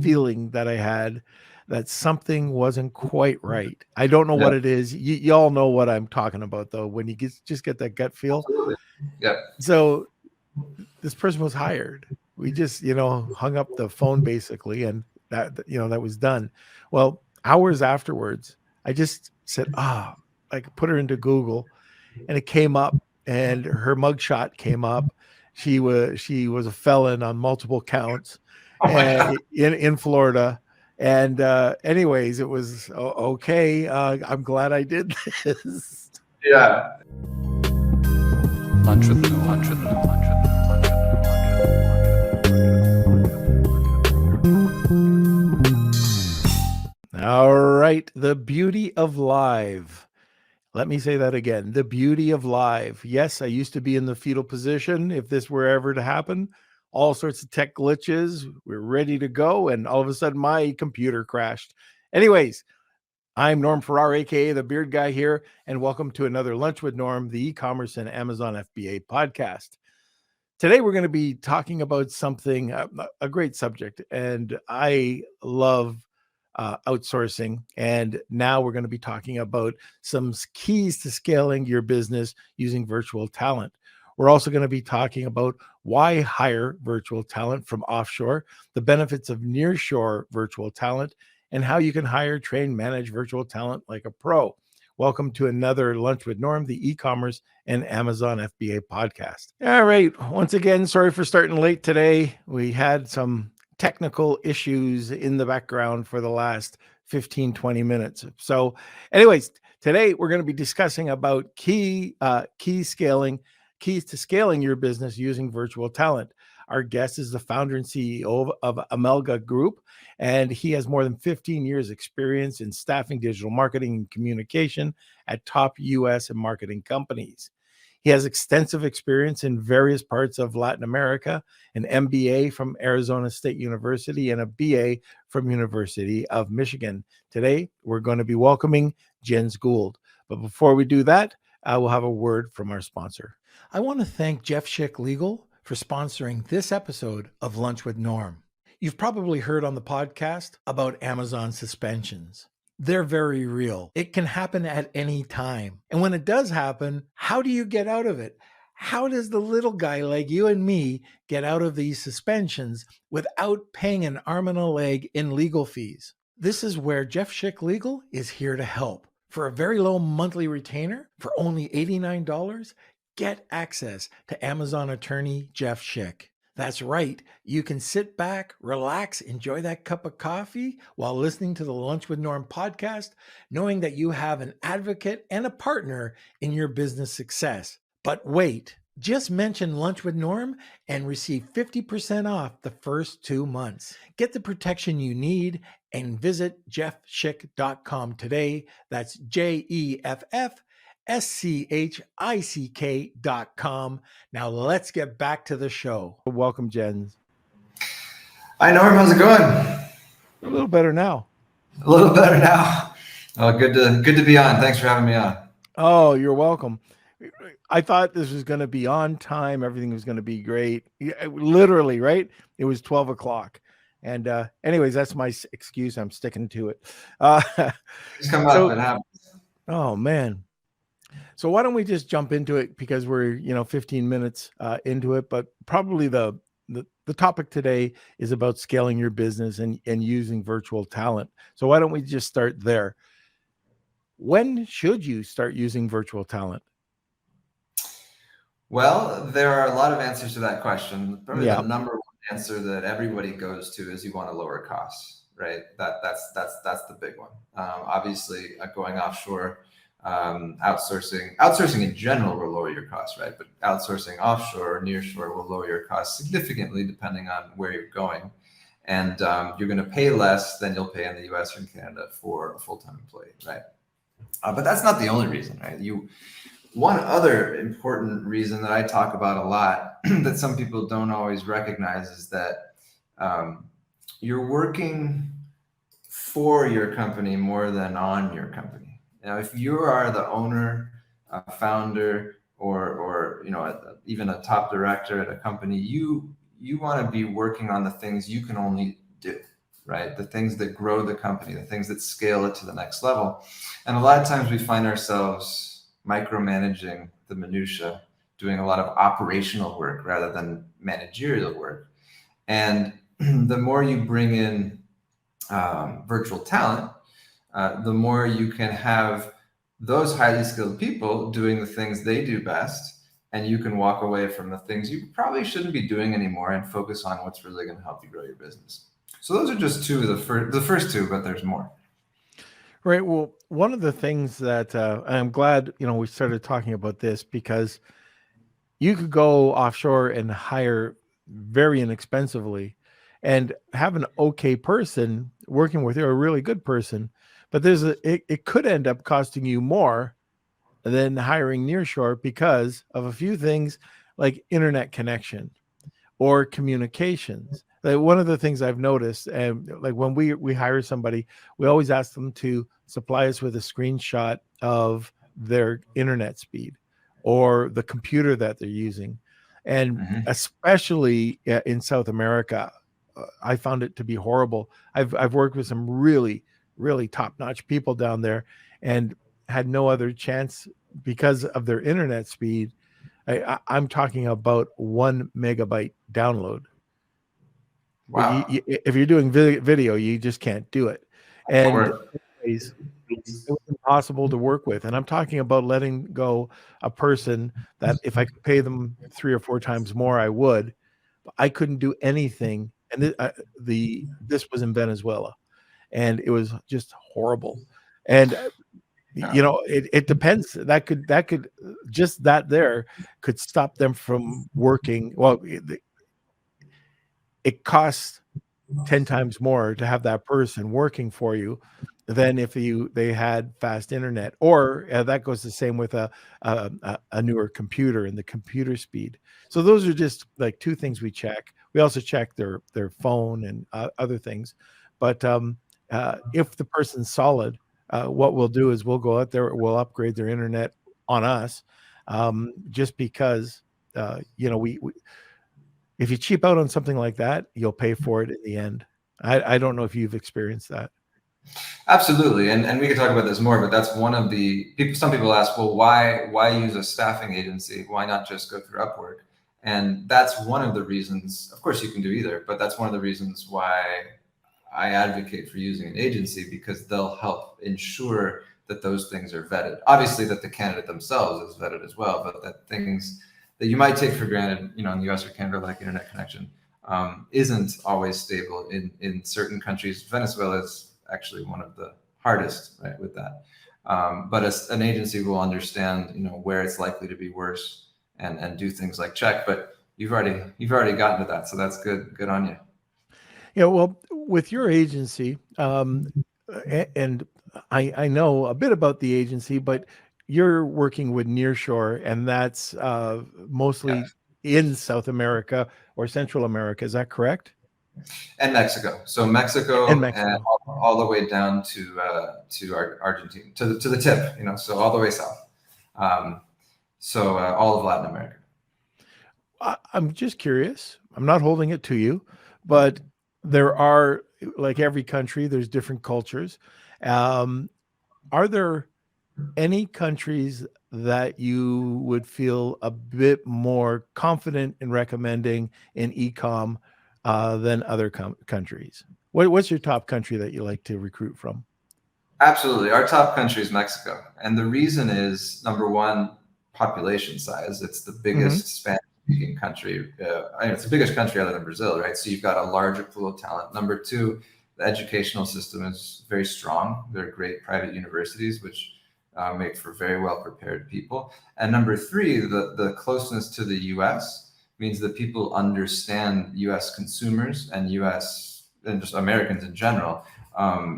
feeling that I had that something wasn't quite right. I don't know what it is. You all know what I'm talking about, though, when you just get that gut feel. Absolutely. Yeah. So this person was hired. We just, hung up the phone basically, and that was done. Well, hours afterwards, I just said, I put her into Google, and it came up, and her mugshot came up. She was a felon on multiple counts, Oh my God. and in Florida. And anyways, it was okay. I'm glad I did this. Yeah. Lunch with no lunch with no lunch with no lunch with no. All right, the beauty of live. Let me say that again. The beauty of live. Yes, I used to be in the fetal position. If this were ever to happen, all sorts of tech glitches. We're ready to go. And all of a sudden, my computer crashed. Anyways, I'm Norm Farrar, aka the Beard Guy here, and welcome to another Lunch with Norm, the e-commerce and Amazon FBA podcast. Today, we're going to be talking about something, a great subject, and I love outsourcing. And now we're going to be talking about some keys to scaling your business using virtual talent. We're also going to be talking about why hire virtual talent from offshore, the benefits of nearshore virtual talent, and how you can hire, train, manage virtual talent like a pro. Welcome to another Lunch with Norm, the e-commerce and Amazon FBA podcast. All right. Once again, sorry for starting late today. We had some technical issues in the background for the last 15, 20 minutes. So anyways, today we're going to be discussing about keys to scaling your business using virtual talent. Our guest is the founder and CEO of Amalga Group, and he has more than 15 years experience in staffing, digital marketing, and communication at top US and marketing companies. He has extensive experience in various parts of Latin America, an MBA from Arizona State University, and a BA from University of Michigan. Today, we're going to be welcoming Jens Gould. But before we do that, I will have a word from our sponsor. I want to thank Jeff Schick Legal for sponsoring this episode of Lunch with Norm. You've probably heard on the podcast about Amazon suspensions. They're very real. It can happen at any time. And when it does happen, how do you get out of it? How does the little guy like you and me get out of these suspensions without paying an arm and a leg in legal fees? This is where Jeff Schick Legal is here to help. For a very low monthly retainer, for only $89, get access to Amazon attorney Jeff Schick. That's right. You can sit back, relax, enjoy that cup of coffee while listening to the Lunch with Norm podcast, knowing that you have an advocate and a partner in your business success. But wait, just mention Lunch with Norm and receive 50% off the first 2 months. Get the protection you need and visit jeffschick.com today. That's JEFFSCHICK.com. Now let's get back to the show. Welcome, Jens. Hi, Norm. How's it going? A little better now. A little better now. Oh, good to be on. Thanks for having me on. Oh, you're welcome. I thought this was going to be on time. Everything was going to be great. Literally, right? It was 12 o'clock. And anyways, that's my excuse. I'm sticking to it. Just come up. It happens. Oh, man. So why don't we just jump into it, because we're 15 minutes into it, but probably the topic today is about scaling your business and using virtual talent. So why don't we just start there? When should you start using virtual talent? Well, there are a lot of answers to that question. Probably the number one answer that everybody goes to is you want to lower costs, right? That's the big one. Obviously, going offshore. Outsourcing in general will lower your costs, right? But outsourcing offshore or nearshore will lower your costs significantly depending on where you're going. And you're going to pay less than you'll pay in the US or in Canada for a full-time employee, right? But that's not the only reason, right? One other important reason that I talk about a lot that some people don't always recognize is that you're working for your company more than on your company. Now, if you are the owner, founder, or even a top director at a company, you want to be working on the things you can only do, right? The things that grow the company, the things that scale it to the next level. And a lot of times we find ourselves micromanaging the minutia, doing a lot of operational work rather than managerial work. And the more you bring in virtual talent, the more you can have those highly skilled people doing the things they do best, and you can walk away from the things you probably shouldn't be doing anymore and focus on what's really going to help you grow your business. So those are just two of the first two, but there's more. Right. Well, one of the things that I'm glad, we started talking about this, because you could go offshore and hire very inexpensively and have an okay person working with you, a really good person, but it could end up costing you more than hiring Nearshore because of a few things like internet connection or communications. Like, one of the things I've noticed, and like when we hire somebody, we always ask them to supply us with a screenshot of their internet speed or the computer that they're using. And especially in South America, I found it to be horrible. I've worked with some really, really top-notch people down there and had no other chance because of their internet speed. I'm talking about 1 megabyte download. Wow. If you're doing video, you just can't do it. And anyways, it was impossible to work with. And I'm talking about letting go a person that if I could pay them 3 or 4 times more, I would. But I couldn't do anything. And this was in Venezuela, and it was just horrible. And it depends. That could just that there could stop them from working. Well, it costs 10 times more to have that person working for you than if they had fast internet. Or that goes the same with a newer computer and the computer speed. So those are just like 2 things we check. We also check their phone and other things. But if the person's solid, what we'll do is we'll go out there, we'll upgrade their internet on us, just because we if you cheap out on something like that, you'll pay for it in the end. I don't know if you've experienced that. Absolutely, and we could talk about this more, but that's one of the people. Some people ask, well, why use a staffing agency? Why not just go through Upwork? And that's one of the reasons. Of course, you can do either, but that's one of the reasons why I advocate for using an agency, because they'll help ensure that those things are vetted. Obviously, that the candidate themselves is vetted as well, but that things that you might take for granted, in the US or Canada, like internet connection, isn't always stable in certain countries. Venezuela is actually one of the hardest, right, with that. But an agency will understand, where it's likely to be worse and do things like check. But you've already gotten to that, so that's good. Good on you. Yeah, well, with your agency, and I know a bit about the agency, but you're working with Nearshore, and that's mostly in South America or Central America. Is that correct? And Mexico. So Mexico And Mexico. and all the way down to Argentina, to the tip, so all the way south. So all of Latin America. I'm just curious. I'm not holding it to you, but there are, like every country, there's different cultures. Are there any countries that you would feel a bit more confident in recommending in e-com than other countries? What's your top country that you like to recruit from? Absolutely. Our top country is Mexico. And the reason is, number one, population size. It's the biggest Spanish-speaking country. It's the biggest country other than Brazil, right? So you've got a larger pool of talent. Number two, the educational system is very strong. They're great private universities, which make for very well-prepared people. And number three, the closeness to the U.S. means that people understand U.S. consumers and just Americans in general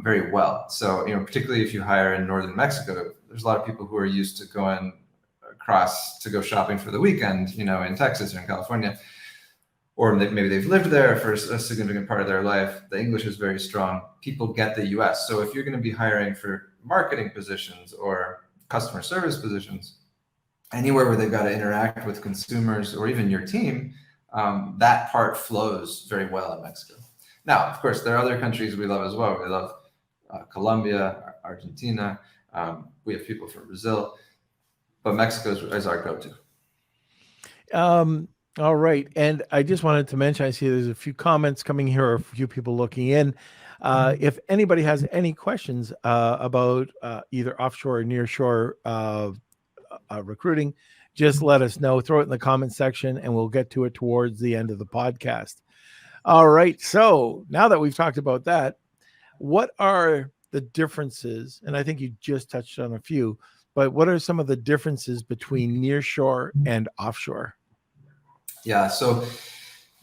very well. So, particularly if you hire in northern Mexico, there's a lot of people who are used to going across to go shopping for the weekend, in Texas or in California, or maybe they've lived there for a significant part of their life. The English is very strong. People get the US. So if you're going to be hiring for marketing positions or customer service positions, anywhere where they've got to interact with consumers or even your team, that part flows very well in Mexico. Now, of course, there are other countries we love as well. We love Colombia, Argentina. We have people from Brazil, but Mexico is our go-to. All right. And I just wanted to mention, I see there's a few comments coming here, or a few people looking in. If anybody has any questions about either offshore or nearshore recruiting, just let us know. Throw it in the comment section and we'll get to it towards the end of the podcast. All right. So now that we've talked about that, what are the differences? And I think you just touched on a few, but what are some of the differences between nearshore and offshore? Yeah. So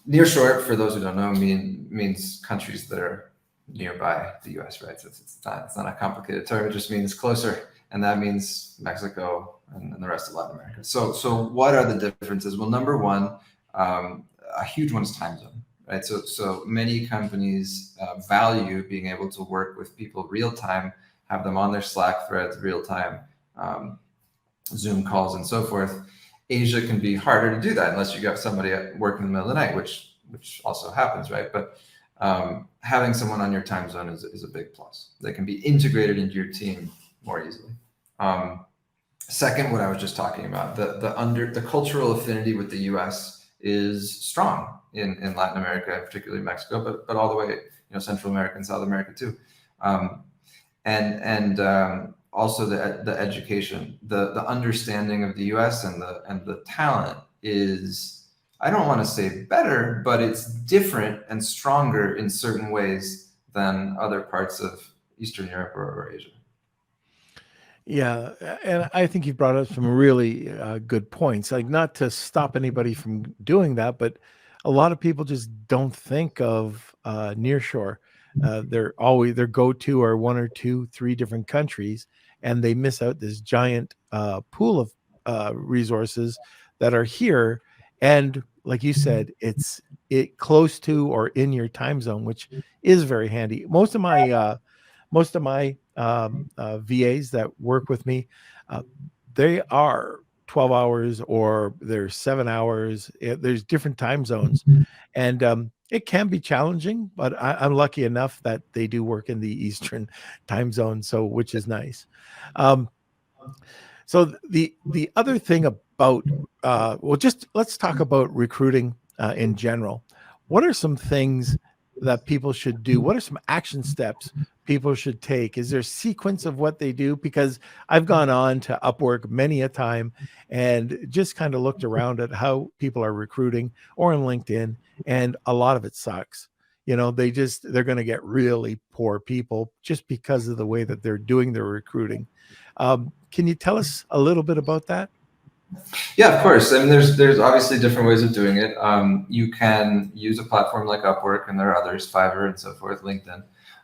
nearshore, for those who don't know, means countries that are nearby the U.S., right? So it's not a complicated term. It just means closer. And that means Mexico and the rest of Latin America. So what are the differences? Well, number one, a huge one is time zone, right? So many companies value being able to work with people real time, have them on their Slack threads real time, Zoom calls and so forth. Asia can be harder to do that unless you got somebody at work in the middle of the night, which also happens, right? But having someone on your time zone is a big plus. They can be integrated into your team more easily. Second, what I was just talking about, the cultural affinity with the U.S. is strong in Latin America, particularly Mexico, but all the way, Central America and South America too. Also the education, the understanding of the U.S. and the talent is, I don't want to say better, but it's different and stronger in certain ways than other parts of Eastern Europe or Asia. Yeah, and I think you've brought up some really good points. Like, not to stop anybody from doing that, but a lot of people just don't think of nearshore. Their go-to are one or two, three different countries, and they miss out this giant pool of resources that are here. And like you said, it's close to or in your time zone, which is very handy. Most of my VAs that work with me, they are 12 hours or they're 7 hours. There's different time zones, and it can be challenging, but I'm lucky enough that they do work in the Eastern time zone, which is nice. So the other thing about let's talk about recruiting in general. What are some things that people should do? What are some action steps people should take? Is there a sequence of what they do? Because I've gone on to Upwork many a time and just kind of looked around at how people are recruiting, or on LinkedIn, and a lot of it sucks. They're going to get really poor people just because of the way that they're doing their recruiting. Can you tell us a little bit about that? Yeah, of course. I mean, there's obviously different ways of doing it. You can use a platform like Upwork, and there are others, Fiverr and so forth, LinkedIn,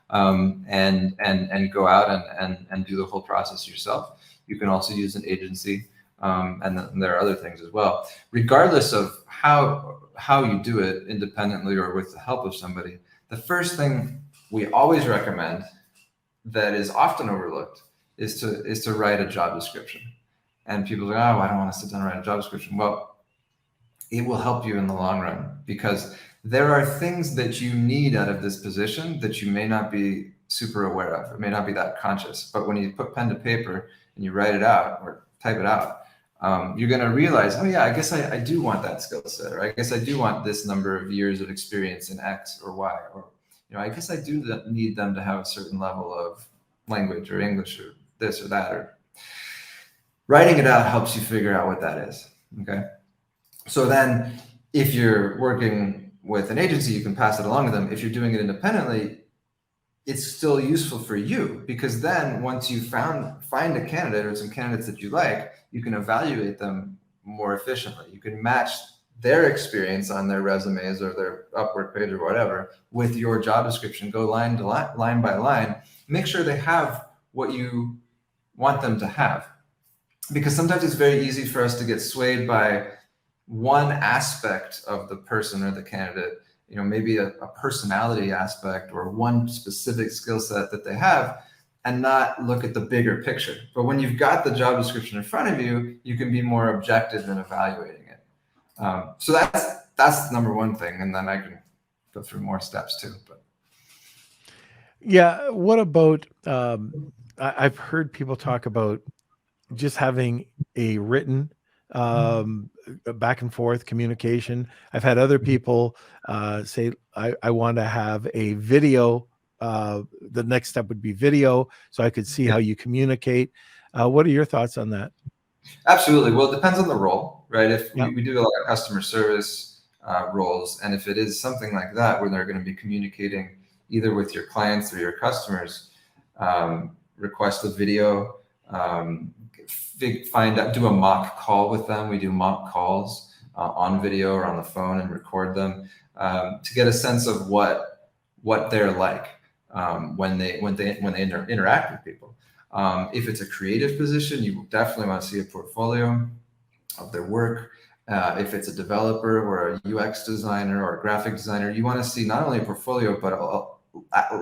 and go out and do the whole process yourself. You can also use an agency, and then there are other things as well. Regardless of how you do it, independently or with the help of somebody, the first thing we always recommend, that is often overlooked, is to write a job description. And people are like, oh, I don't want to sit down and write a job description. Well, it will help you in the long run, because there are things that you need out of this position that you may not be super aware of. It may not be that conscious, but when you put pen to paper and you write it out or type it out, you're going to realize, oh yeah, I guess I do want that skill set, or I guess I do want this number of years of experience in X or Y, or I guess I do need them to have a certain level of language or English or this or that. Or writing it out helps you figure out what that is. Okay. So then if you're working with an agency, you can pass it along to them. If you're doing it independently, it's still useful for you, because then once you find a candidate or some candidates that you like, you can evaluate them more efficiently. You can match their experience on their resumes or their Upwork page or whatever with your job description, go line by line, make sure they have what you want them to have. Because sometimes it's very easy for us to get swayed by one aspect of the person or the candidate, maybe a personality aspect or one specific skill set that they have, and not look at the bigger picture. But when you've got the job description in front of you, you can be more objective in evaluating it. So that's number one thing. And then I can go through more steps too. But Yeah. What about, I've heard people talk about just having a written back and forth communication. I've had other people say, I want to have a video. The next step would be video so I could see Yeah, how you communicate. What are your thoughts on that? absolutely. Well, it depends on the role, right? If Yeah. we do a lot of customer service roles, and if it is something like that where they're going to be communicating either with your clients or your customers, request a video, find out, do a mock call with them. We do mock calls on video or on the phone and record them to get a sense of what they're like when they interact with people. If it's a creative position, you definitely want to see a portfolio of their work. If it's a developer or a UX designer or a graphic designer, you want to see not only a portfolio, but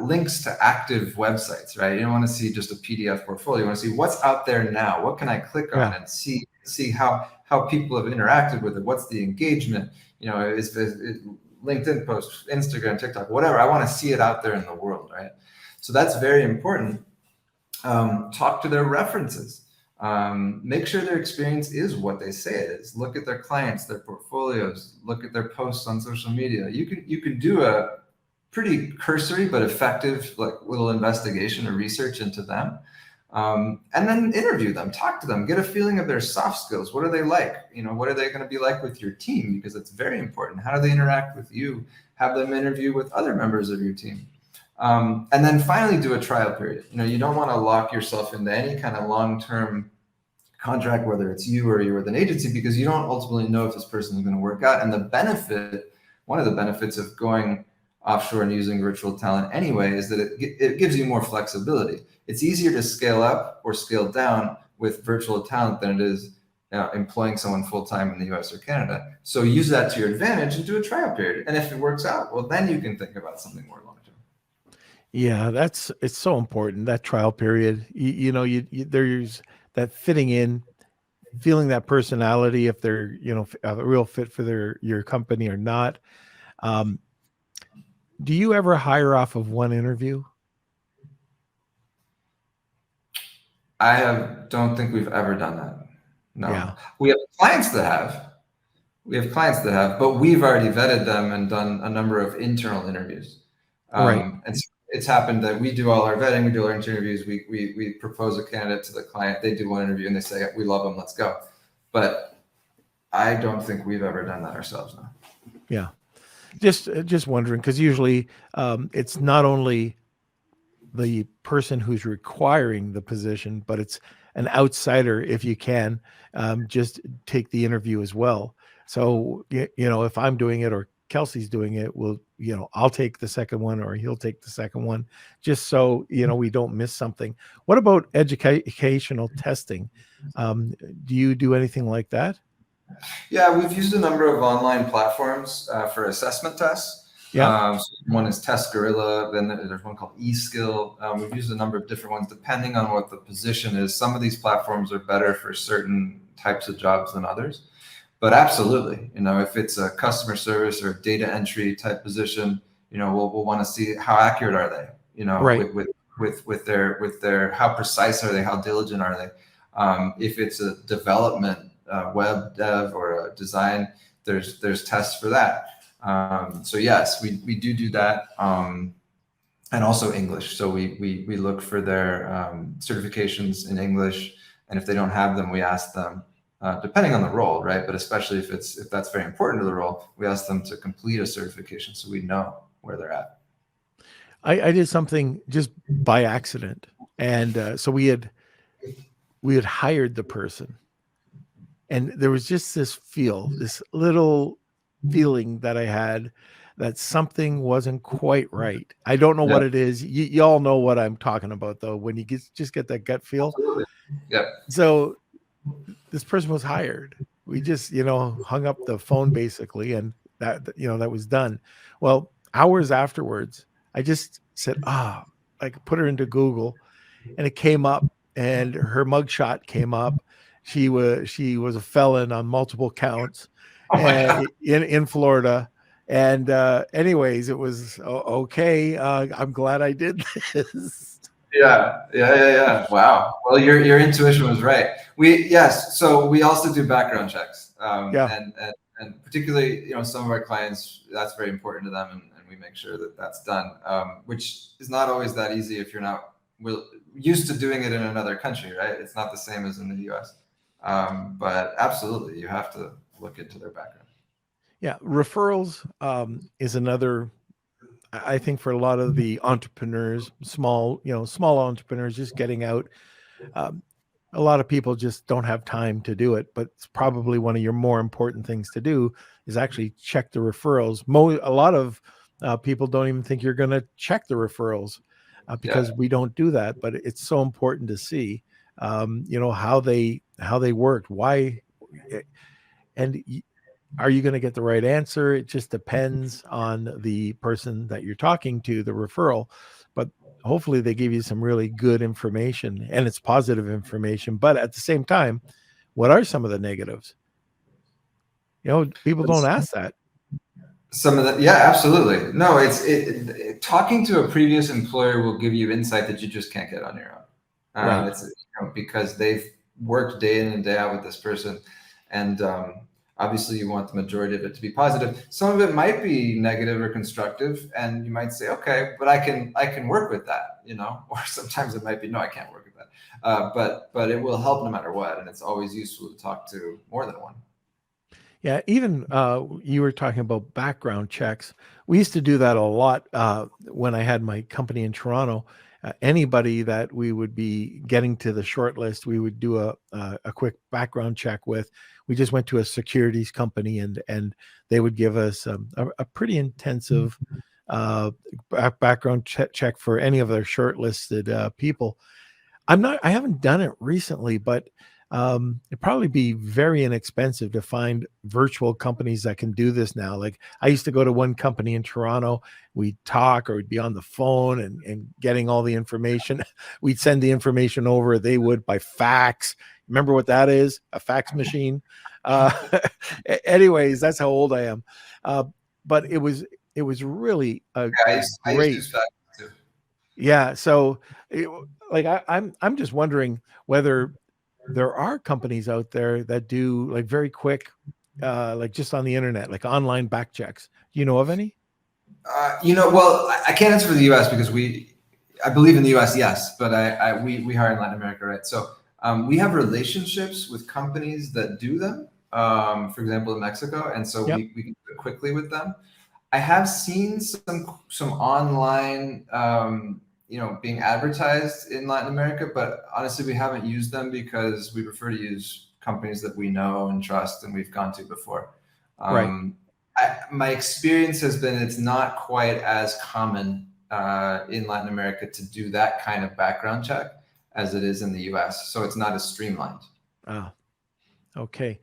links to active websites, right? You don't want to see just a PDF portfolio. You want to see what's out there now. What can I click on Yeah. and see how people have interacted with it? What's the engagement? Is it LinkedIn posts, Instagram, TikTok, whatever. I want to see it out there in the world, right? So that's very important. Talk to their references. Make sure their experience is what they say it is. Look at their clients, their portfolios, look at their posts on social media. You can do a pretty cursory but effective little investigation or research into them. And then interview them, talk to them, get a feeling of their soft skills. What are they like? What are they going to be like with your team? Because it's very important. How do they interact with you? Have them interview with other members of your team. And then finally do a trial period. You don't want to lock yourself into any kind of long-term contract, whether it's you or you're with an agency, because you don't ultimately know if this person is going to work out. And one of the benefits of going offshore and using virtual talent anyway is that it gives you more flexibility. It's easier to scale up or scale down with virtual talent than it is employing someone full-time in the US or Canada. So use that to your advantage and do a trial period. And if it works out, well, then you can think about something more long-term. Yeah, it's so important, that trial period. There's that fitting in, feeling that personality, if they're, a real fit for your company or not. Um, do you ever hire off of one interview? Don't think we've ever done that. No. Yeah. We have clients that have, but we've already vetted them and done a number of internal interviews. Right. And so it's happened that we do all our vetting, we do our interviews, we propose a candidate to the client, they do one interview and they say, we love them, let's go. But I don't think we've ever done that ourselves, no. Yeah. Just wondering, because usually it's not only the person who's requiring the position, but it's an outsider, if you can, just take the interview as well. So, if I'm doing it or Kelsey's doing it, I'll take the second one or he'll take the second one, just so, we don't miss something. What about educational testing? Do you do anything like that? Yeah, we've used a number of online platforms for assessment tests. Yeah. So one is Test Gorilla, then there's one called eSkill. We've used a number of different ones depending on what the position is. Some of these platforms are better for certain types of jobs than others. But absolutely, if it's a customer service or data entry type position, we'll want to see how accurate are they, Right. with their how precise are they, how diligent are they. If it's a development, web dev or a design, there's tests for that. So yes, we do that, and also English. So we look for their certifications in English, and if they don't have them, we ask them, depending on the role, right? But especially if that's very important to the role, we ask them to complete a certification so we know where they're at. I did something just by accident, and so we had hired the person, and there was just this little feeling that I had that something wasn't quite right. I don't know what it is. You all know what I'm talking about, though, when you just get that gut feel. Absolutely. Yeah. So this person was hired. We just, hung up the phone basically, and that was done. Well, hours afterwards, I just said, I could put her into Google, and it came up, and her mugshot came up. She was a felon on multiple counts in Florida, And anyways, it was okay. I'm glad I did this. Yeah. Wow. Well, your intuition was right. Yes. So we also do background checks, Yeah. and particularly, some of our clients, that's very important to them, and we make sure that that's done, which is not always that easy if you're not used to doing it in another country, right? It's not the same as in the U.S. But absolutely, you have to look into their background. Yeah. Referrals is another. I think for a lot of the entrepreneurs, small entrepreneurs just getting out, um, a lot of people just don't have time to do it, but it's probably one of your more important things to do is actually check the referrals. A lot of people don't even think you're going to check the referrals Yeah. because we don't do that, but it's so important to see, how they worked, why, and are you going to get the right answer? It just depends on the person that you're talking to, the referral. But hopefully they give you some really good information and it's positive information. But at the same time, what are some of the negatives? People don't ask that. Some of the, yeah, absolutely. No, talking to a previous employer will give you insight that you just can't get on your own. Right. It's because they've worked day in and day out with this person, and obviously you want the majority of it to be positive. Some of it might be negative or constructive, and you might say, okay, but I can work with that, or sometimes it might be, no, I can't work with that. But it will help no matter what, and it's always useful to talk to more than one. Yeah, even you were talking about background checks. We used to do that a lot when I had my company in Toronto. Anybody that we would be getting to the short list, we would do a quick background check with. We just went to a securities company and they would give us a pretty intensive background check for any of their shortlisted people. I haven't done it recently, but it'd probably be very inexpensive to find virtual companies that can do this now. Like I used to go to one company in Toronto, we'd talk or we'd be on the phone and getting all the information. We'd send the information over, they would by fax. Remember what that is? A fax machine. Uh, anyways, that's how old I am. But it was really I used to great. use fax too. Yeah. So I'm just wondering whether there are companies out there that do like very quick, like just on the internet, like online back checks. Do you know of any? Well, I can't answer for the U.S. because I believe in the U.S. Yes, but we hire in Latin America, right? So we have relationships with companies that do them. For example, in Mexico, and so Yep. we can do it quickly with them. I have seen some online, being advertised in Latin America, but honestly, we haven't used them because we prefer to use companies that we know and trust and we've gone to before. Right. My experience has been it's not quite as common in Latin America to do that kind of background check as it is in the US. So it's not as streamlined. Ah, okay.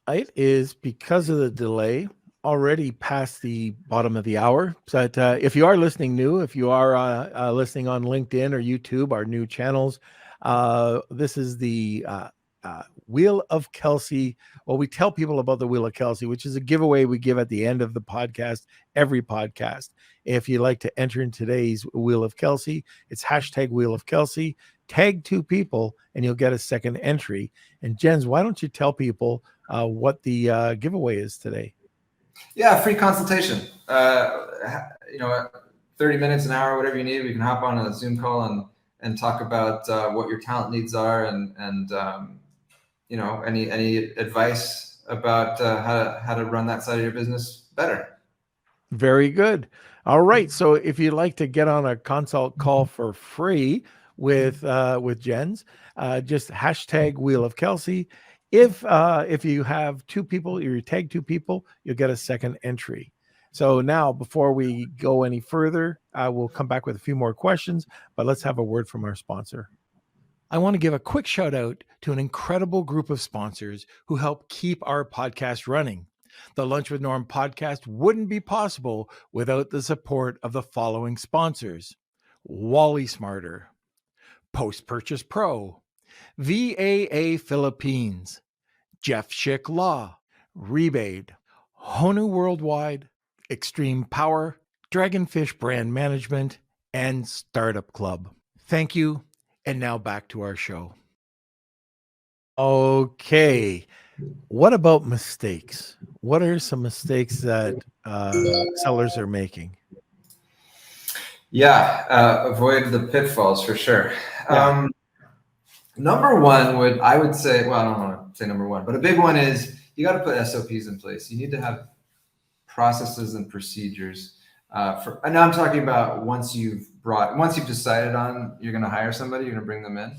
It is because of the delay already past the bottom of the hour. But if you are listening new, if you are listening on LinkedIn or YouTube, our new channels, this is the Wheel of Kelsey. Well, we tell people about the Wheel of Kelsey, which is a giveaway we give at the end of the podcast, every podcast. If you'd like to enter in today's Wheel of Kelsey, it's hashtag Wheel of Kelsey. Tag 2 people and you'll get a second entry. And Jens, why don't you tell people what the giveaway is today? Yeah, free consultation. 30 minutes, an hour, whatever you need. We can hop on a Zoom call and talk about what your talent needs are and any advice about how to run that side of your business better. Very good. All right. So if you'd like to get on a consult call for free with Jens, just hashtag Wheel of Kelsey. If you have 2 people, you tag 2 people, you'll get a second entry. So now, before we go any further, we'll come back with a few more questions, but let's have a word from our sponsor. I want to give a quick shout out to an incredible group of sponsors who help keep our podcast running. The Lunch with Norm podcast wouldn't be possible without the support of the following sponsors: Wally Smarter, Post Purchase Pro, VAA Philippines, Jeff Schick Law, Rebate, Honu Worldwide, Extreme Power, Dragonfish Brand Management, and Startup Club. Thank you. And now back to our show. Okay. What about mistakes? What are some mistakes that sellers are making? Yeah, avoid the pitfalls for sure. Yeah. Number one I would say, well, I don't want to say number one, but a big one is you got to put SOPs in place. You need to have processes and procedures. And I'm talking about once you've decided on you're going to hire somebody, you're going to bring them in.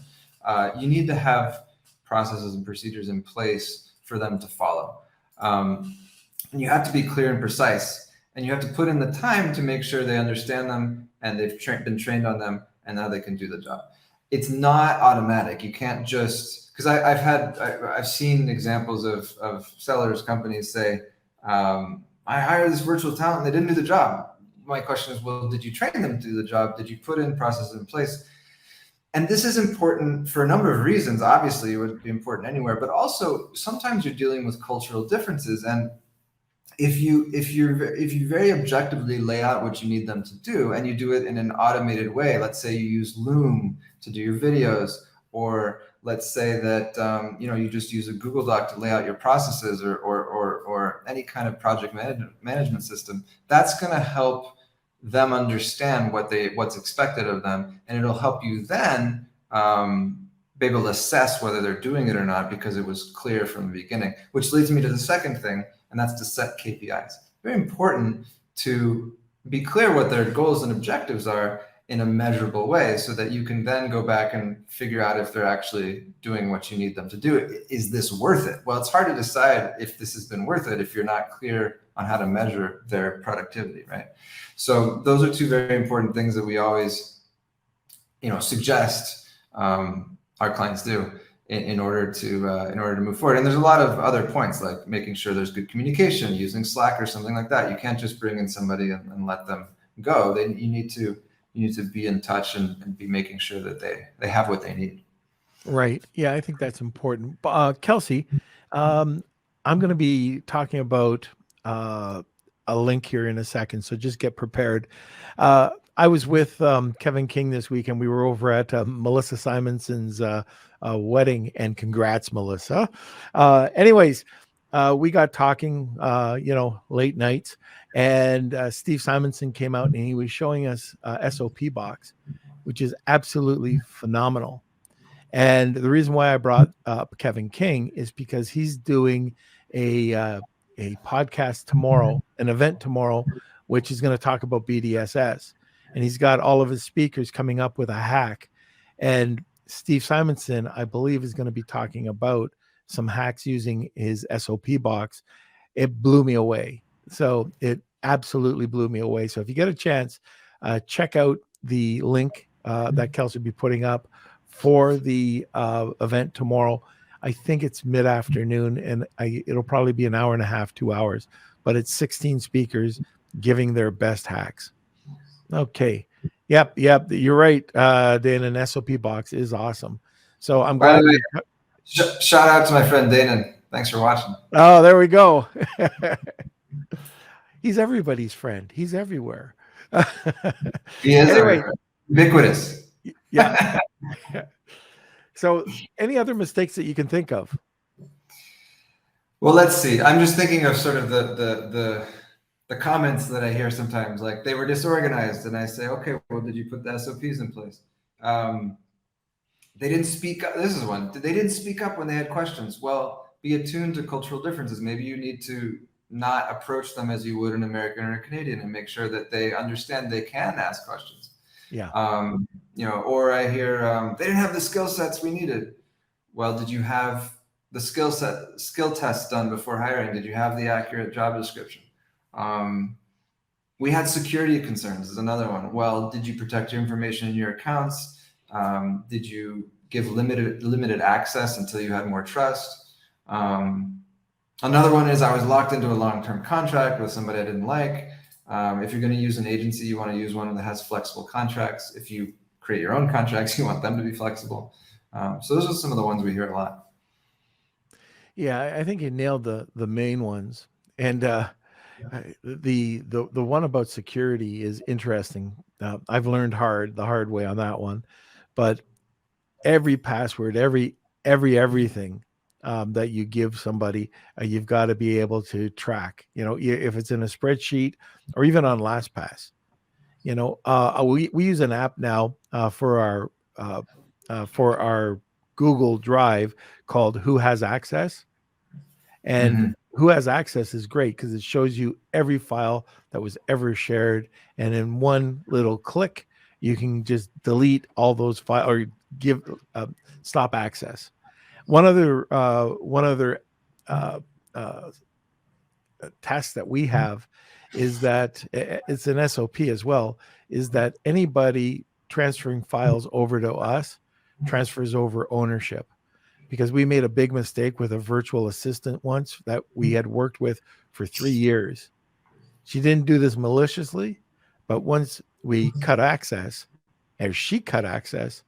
You need to have processes and procedures in place for them to follow. And you have to be clear and precise, and you have to put in the time to make sure they understand them and they've been trained on them, and now they can do the job. It's not automatic. You can't just, because I've seen examples of sellers, companies say, I hired this virtual talent and they didn't do the job. My question is, well, did you train them to do the job? Did you put in processes in place? And this is important for a number of reasons. Obviously, it would be important anywhere, but also sometimes you're dealing with cultural differences. And if you very objectively lay out what you need them to do, and you do it in an automated way, let's say you use Loom to do your videos, or let's say that you just use a Google Doc to lay out your processes, or any kind of project management system, that's going to help them understand what's expected of them, and it'll help you then be able to assess whether they're doing it or not, because it was clear from the beginning. Which leads me to the second thing, and that's to set KPIs. Very important to be clear what their goals and objectives are in a measurable way, so that you can then go back and figure out if they're actually doing what you need them to do. Is this worth it? Well, it's hard to decide if this has been worth it if you're not clear on how to measure their productivity, right? So those are two very important things that we always, suggest our clients do in order to move forward. And there's a lot of other points, like making sure there's good communication, using Slack or something like that. You can't just bring in somebody and let them go. You need to be in touch and be making sure that they have what they need. Right. Yeah, I think that's important. Kelsey, I'm going to be talking about a link here in a second, so just get prepared. I was with Kevin King this week, and we were over at Melissa Simonson's wedding, and congrats, Melissa. Anyways, we got talking, late nights, and Steve Simonson came out and he was showing us SOP box, which is absolutely phenomenal. And the reason why I brought up Kevin King is because he's doing a podcast tomorrow, an event tomorrow, which is going to talk about BDSS. And he's got all of his speakers coming up with a hack. And Steve Simonson, I believe, is going to be talking about some hacks using his SOP box. It blew me away. So it absolutely blew me away. So if you get a chance, check out the link that Kelsey will be putting up for the event tomorrow. I think it's mid-afternoon, and it'll probably be an hour and a half, 2 hours, but it's 16 speakers giving their best hacks. Okay. Yep. You're right. Dan, an SOP box is awesome. So I'm glad. Shout out to my friend Dana. Thanks for watching. Oh, there we go. He's everybody's friend. He's everywhere. He is anyway, ubiquitous. Yeah. So any other mistakes that you can think of? Well, let's see. I'm just thinking of sort of the comments that I hear sometimes, like they were disorganized, and I say, okay, well, did you put the SOPs in place? They didn't speak up. This is one. They didn't speak up when they had questions. Well, be attuned to cultural differences. Maybe you need to not approach them as you would an American or a Canadian, and make sure that they understand they can ask questions. Yeah. Or I hear they didn't have the skill sets we needed. Well, did you have the skill test done before hiring? Did you have the accurate job description? We had security concerns is another one. Well, did you protect your information in your accounts? Did you give limited access until you had more trust? Another one is I was locked into a long-term contract with somebody I didn't like. If you're going to use an agency, you want to use one that has flexible contracts. If you create your own contracts, you want them to be flexible. So those are some of the ones we hear a lot. Yeah, I think you nailed the main ones. And The one about security is interesting. I've learned the hard way on that one, but every password, everything that you give somebody, you've got to be able to track. You know, if it's in a spreadsheet or even on LastPass. You know, we use an app now for our Google Drive called Who Has Access, and Mhm. Who Has Access is great because it shows you every file that was ever shared, and in one little click, you can just delete all those files or give stop access. One other uh, uh, task that we have is that it's an SOP as well. Is that anybody transferring files over to us transfers over ownership? Because we made a big mistake with a virtual assistant once that we had worked with for 3 years. She didn't do this maliciously, but once we cut access, or she cut access,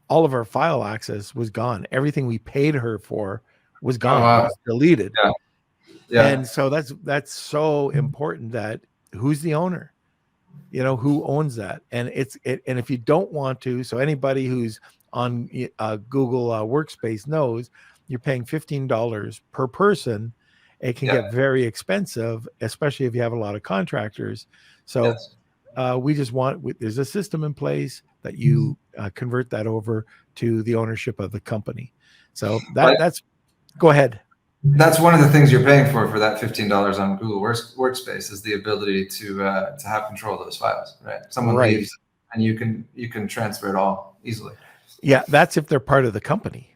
all of our file access was gone. Everything we paid her for was Oh gone. It wow. was deleted. Yeah. And Yeah. so that's so important that who's the owner? You know, who owns that? And and if you don't want to, so anybody who's on Google Workspace knows you're paying $15 per person. It can Yeah. get very expensive, especially if you have a lot of contractors. So Yes. we just there's a system in place that you convert that over to the ownership of the company. So Right. that's go ahead. That's one of the things you're paying for that $15 on Google Workspace is the ability to have control of those files. Right. Someone Right. leaves, and you can transfer it all easily. Yeah, that's if they're part of the company.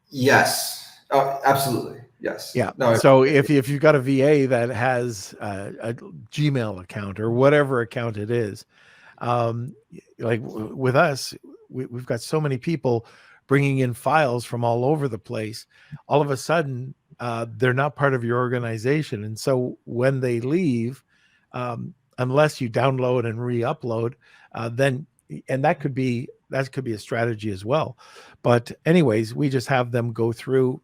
Yes. Oh, absolutely. Yes. Yeah. No. So if you've got a VA that has a Gmail account or whatever account it is, like with us, we've got so many people bringing in files from all over the place. All of a sudden, they're not part of your organization, and so when they leave, unless you download and re-upload, then and that could be a strategy as well. But anyways, we just have them go through.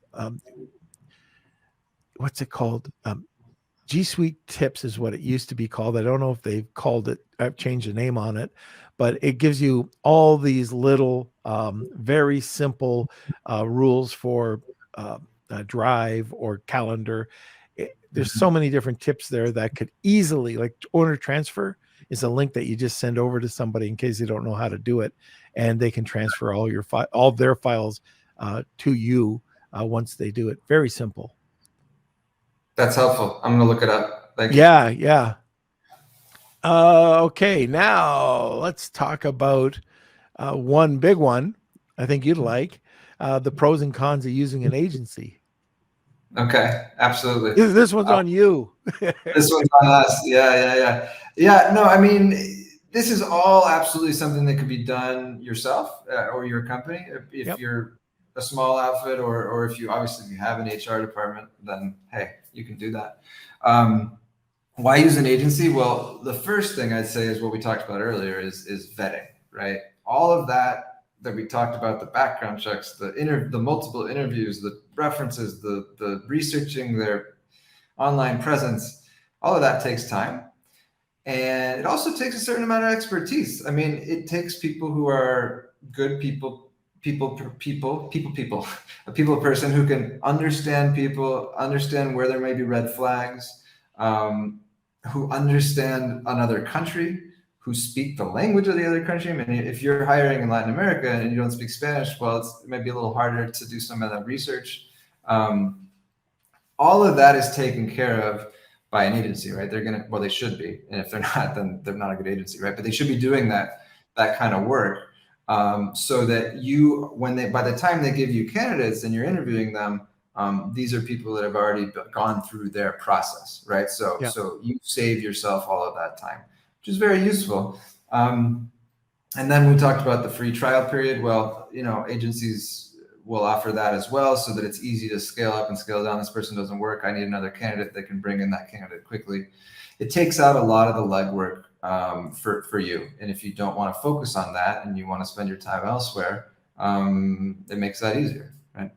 What's it called? G Suite Tips is what it used to be called. I don't know if they've called it, I've changed the name on it, but it gives you all these little, very simple rules for Drive or Calendar. There's so many different tips there that could easily, like owner transfer is a link that you just send over to somebody in case they don't know how to do it, and they can transfer all their files to you once they do it. Very simple. That's helpful. I'm gonna look it up. Thank you. Yeah, yeah. Okay, now let's talk about one big one I think you'd like, the pros and cons of using an agency. Okay. Absolutely. This one's on you. This one's on us. Yeah, yeah, yeah. Yeah, no, I mean, this is all absolutely something that could be done yourself or your company. If Yep. you're a small outfit or if you obviously if you have an HR department, then hey, you can do that. Why use an agency? Well, the first thing I'd say is what we talked about earlier is vetting, right? All of that we talked about, the background checks, the multiple interviews, the references, the researching their online presence, all of that takes time. And it also takes a certain amount of expertise. I mean, it takes people who are good a people person who can understand people, understand where there may be red flags, who understand another country, who speak the language of the other country. I mean, if you're hiring in Latin America and you don't speak Spanish, well, it may be a little harder to do some of that research. All of that is taken care of by an agency, right? Well, they should be, and if they're not, then they're not a good agency, right? But they should be doing that kind of work, so that by the time they give you candidates and you're interviewing them, these are people that have already gone through their process, right? So Yeah. so you save yourself all of that time, which is very useful. And then we talked about the free trial period. Well, agencies will offer that as well, so that it's easy to scale up and scale down. This person doesn't work, I need another candidate. They can bring in that candidate quickly. It takes out a lot of the legwork for you. And if you don't want to focus on that and you want to spend your time elsewhere, it makes that easier, right?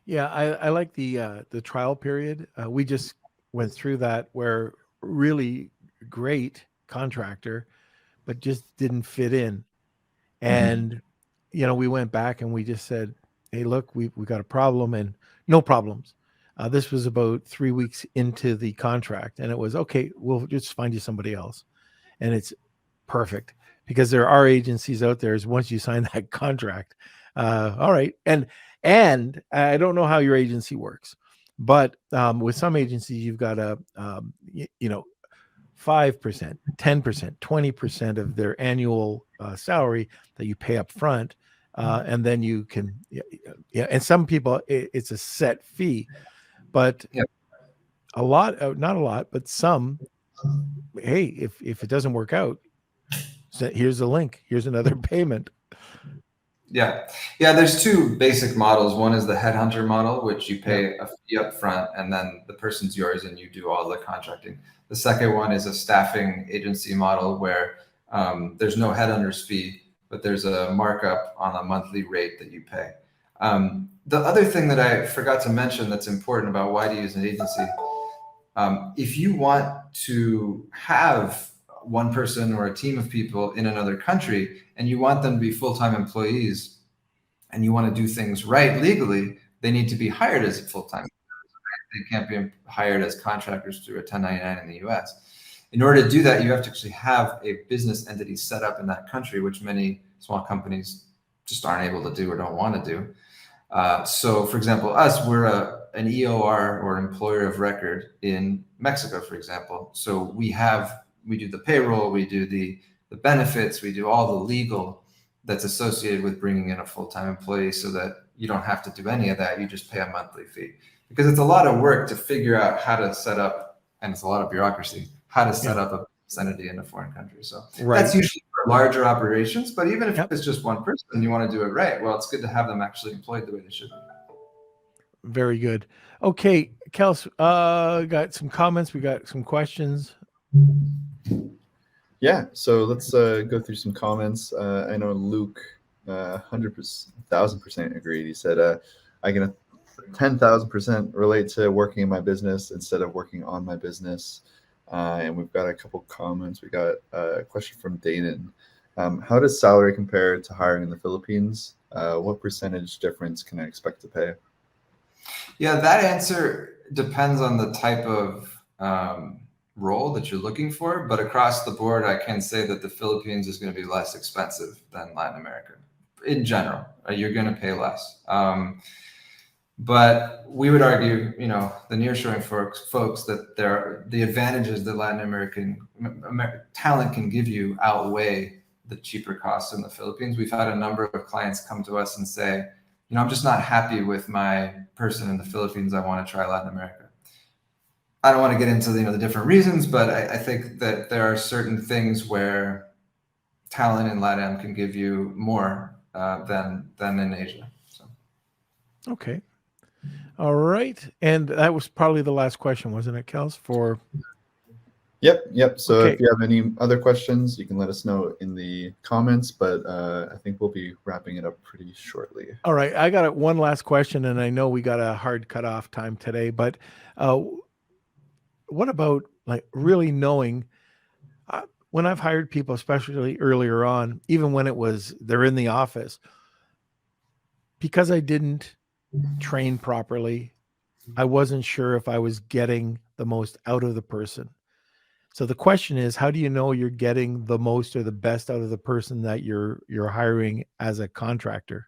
Yeah, I like the trial period. We just went through that where really great contractor, but just didn't fit in. And, we went back and we just said, hey, look, we got a problem, and no problems. This was about 3 weeks into the contract, and it was okay. We'll just find you somebody else. And it's perfect because there are agencies out there. Is once you sign that contract, all right. And I don't know how your agency works, but with some agencies, you've got a 5%, 10%, 20% of their annual salary that you pay up front. And then you can, and some people, it's a set fee, but a lot, not a lot, but some, hey, if it doesn't work out, here's a link, here's another payment. Yeah. There's two basic models. One is the headhunter model, which you pay a fee up front and then the person's yours and you do all the contracting. The second one is a staffing agency model where there's no headhunter's fee, but there's a markup on a monthly rate that you pay. The other thing that I forgot to mention that's important about why to use an agency, if you want to have one person or a team of people in another country and you want them to be full-time employees and you want to do things right legally, they need to be hired as full-time. They can't be hired as contractors through a 1099 in the US. In order to do that, you have to actually have a business entity set up in that country, which many small companies just aren't able to do or don't want to do. So for example, we're an EOR or employer of record in Mexico, for example. So we do the payroll, we do the benefits, we do all the legal that's associated with bringing in a full-time employee so that you don't have to do any of that. You just pay a monthly fee. Because it's a lot of work to figure out how to set up, and it's a lot of bureaucracy, how to set up a business entity in a foreign country. So that's usually for larger operations, but even if it's just one person and you want to do it right, well, it's good to have them actually employed the way they should be. Very good. Okay, Kels, got some comments. We got some questions. Yeah, so let's go through some comments. I know Luke 1,000% agreed. He said, I can 10,000% relate to working in my business instead of working on my business. And we've got a couple comments. We got a question from Danon. How does salary compare to hiring in the Philippines? What percentage difference can I expect to pay? Yeah, that answer depends on the type of role that you're looking for, but across the board, I can say that the Philippines is going to be less expensive than Latin America in general. You're going to pay less. But we would argue, the nearshoring folks that the advantages that Latin American talent can give you outweigh the cheaper costs in the Philippines. We've had a number of clients come to us and say, I'm just not happy with my person in the Philippines. I want to try Latin America. I don't want to get into the different reasons, but I think that there are certain things where talent in LATAM can give you more than in Asia. So. Okay. All right. And that was probably the last question, wasn't it, Kels? Yep. So if you have any other questions, you can let us know in the comments, but I think we'll be wrapping it up pretty shortly. All right. I got one last question, and I know we got a hard cutoff time today, but what about really knowing when I've hired people, especially earlier on, even when they're in the office, because I didn't train properly, I wasn't sure if I was getting the most out of the person. So the question is, how do you know you're getting the most or the best out of the person that you're hiring as a contractor?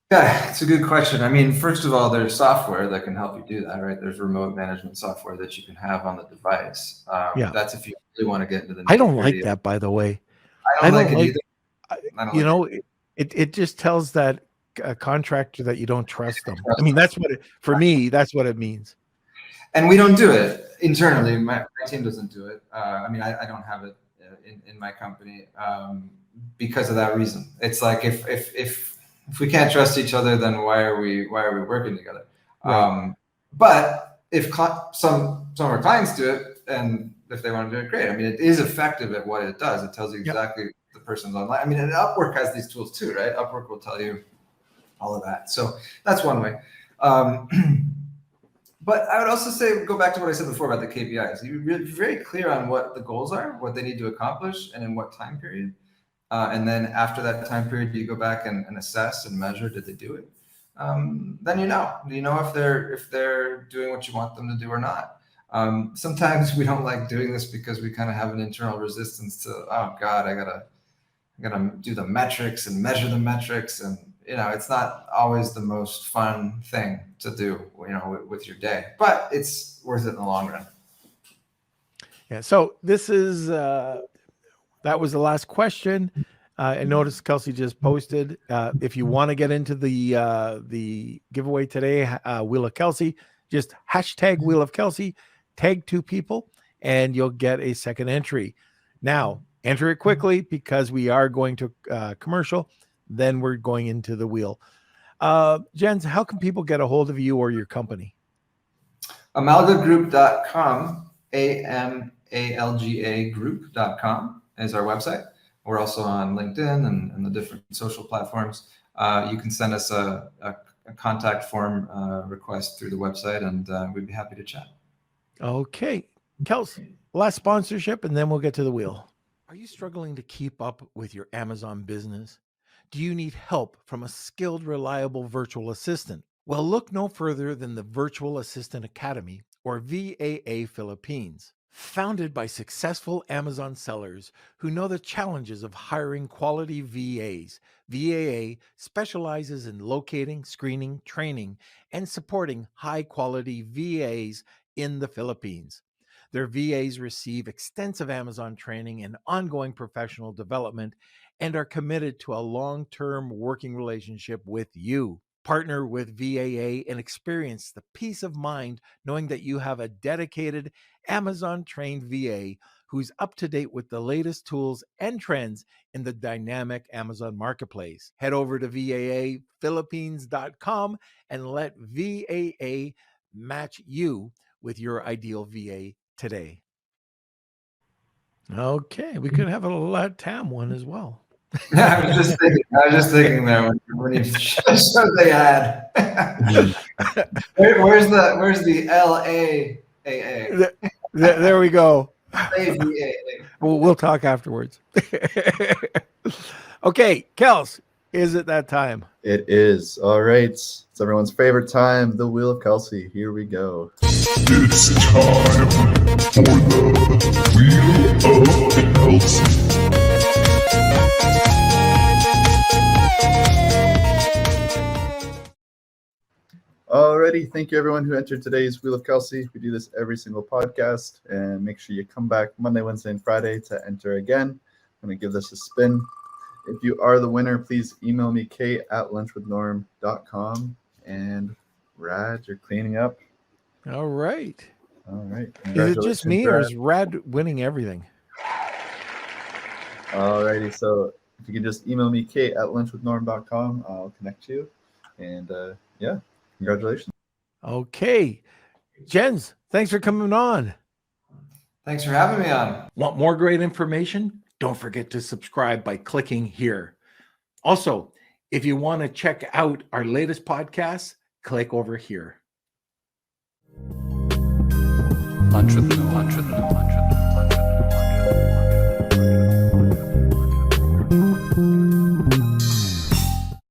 Yeah, it's a good question. I mean, first of all, there's software that can help you do that, right? There's remote management software that you can have on the device. That's if you really want to get into the. I don't like that, by the way. I don't like it either. It just tells that a contractor that you don't trust them. I mean, that's what for me, that's what it means. And we don't do it internally. My team doesn't do it. I mean, I don't have it in my company because of that reason. It's like if we can't trust each other, then why are we working together? Right. But if some of our clients do it, and if they want to do it, great. I mean, it is effective at what it does. It tells you exactly the person's online. I mean, and Upwork has these tools too, right? Upwork will tell you all of that. So that's one way. But I would also say, go back to what I said before about the KPIs. You're very clear on what the goals are, what they need to accomplish, and in what time period. And then after that time period, you go back and assess and measure, did they do it? Then you know if they're doing what you want them to do or not. Sometimes we don't like doing this because we kind of have an internal resistance to, oh God, I gotta do the metrics and measure the metrics, and it's not always the most fun thing to do, with your day, but it's worth it in the long run. Yeah. So this is that was the last question. I noticed Kelsey just posted. If you want to get into the giveaway today, Wheel of Kelsey, just hashtag Wheel of Kelsey, tag 2 people, and you'll get a second entry. Now, enter it quickly because we are going to commercial. Then we're going into the wheel. Jens, how can people get a hold of you or your company? Amalgagroup.com, AMALGA group.com is our website. We're also on LinkedIn and the different social platforms. You can send us a contact form request through the website, and we'd be happy to chat. Okay. Kelsey, last sponsorship, and then we'll get to the wheel. Are you struggling to keep up with your Amazon business? Do you need help from a skilled, reliable virtual assistant? Well, look no further than the Virtual Assistant Academy, or VAA Philippines. Founded by successful Amazon sellers who know the challenges of hiring quality VAs, VAA specializes in locating, screening, training, and supporting high-quality VAs in the Philippines. Their VAs receive extensive Amazon training and ongoing professional development and are committed to a long-term working relationship with you. Partner with VAA and experience the peace of mind knowing that you have a dedicated Amazon-trained VA who's up to date with the latest tools and trends in the dynamic Amazon marketplace. Head over to VAAphilippines.com and let VAA match you with your ideal VA today. Okay, we could have a LATAM one as well. Yeah, I was just thinking there when you showed the ad. Where's the LAAA? There we go. AVA. We'll talk afterwards. Okay, Kels, is it that time? It is. All right. It's everyone's favorite time, the Wheel of Kelsey. Here we go. It's time for the Wheel of Kelsey. Alrighty, thank you everyone who entered today's Wheel of Kelsey. We do this every single podcast, and make sure you come back Monday, Wednesday, and Friday to enter again. I'm going to give this a spin. If you are the winner, please email me, kate@lunchwithnorm.com. And Rad, you're cleaning up. All right. All right. Is it just me, or is Rad winning everything? Alrighty, so if you can just email me, kate@lunchwithnorm.com, I'll connect you. And yeah. Congratulations. Okay. Jens, thanks for coming on. Thanks for having me on. Want more great information? Don't forget to subscribe by clicking here. Also, if you want to check out our latest podcasts, click over here. Lunch with Norm.